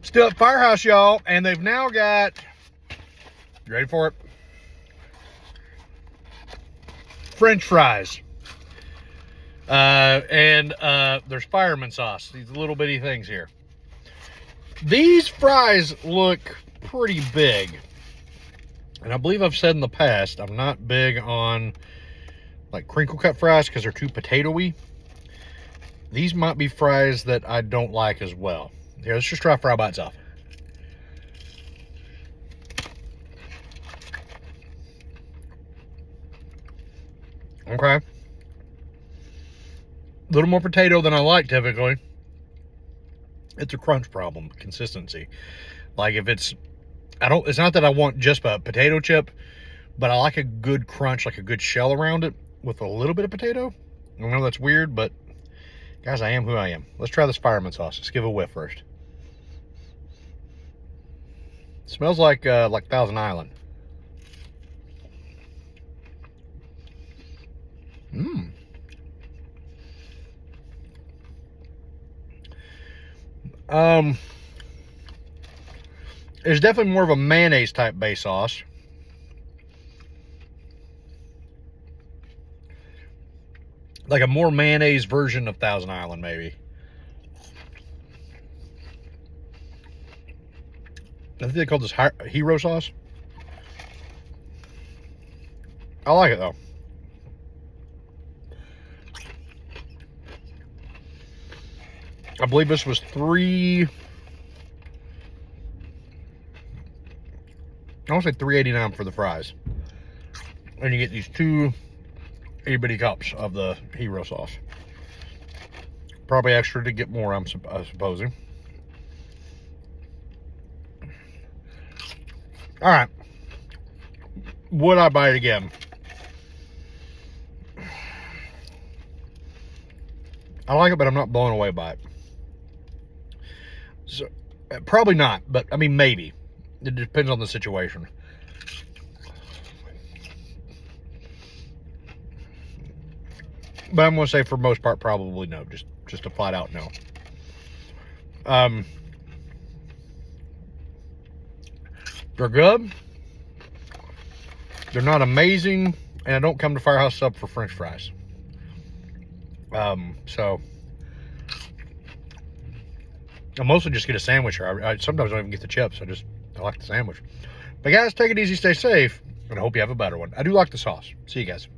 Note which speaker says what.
Speaker 1: Still at Firehouse, y'all, and they've now got, you ready for it? French fries. And there's fireman sauce, these little bitty things here. These fries look pretty big. And I believe I've said in the past, I'm not big on like crinkle cut fries because they're too potato-y. These might be fries that I don't like as well. Here, let's just try fry by itself. Okay. A little more potato than I like typically. It's a crunch problem, consistency. Like if it's not that I want just a potato chip, but I like a good crunch, like a good shell around it with a little bit of potato. I know that's weird, but guys, I am who I am. Let's try this fireman sauce. Let's give it a whiff first. It smells like Thousand Island. Mmm. It's definitely more of a mayonnaise type base sauce. Like a more mayonnaise version of Thousand Island, maybe. I think they call this hero sauce. I like it though. I believe this was I want to say $3.89 for the fries. And you get these 2 itty-bitty cups of the hero sauce. Probably extra to get more, I'm supposing. All right. Would I buy it again? I like it, but I'm not blown away by it. So, probably not, but I mean, maybe. It depends on the situation. But I'm going to say for most part, probably no. Just a flat out no. They're good. They're not amazing. And I don't come to Firehouse Sub for French fries. So I mostly just get a sandwich. I sometimes don't even get the chips. I like the sandwich. But guys, take it easy, stay safe, and I hope you have a better one. I do like the sauce. See you guys.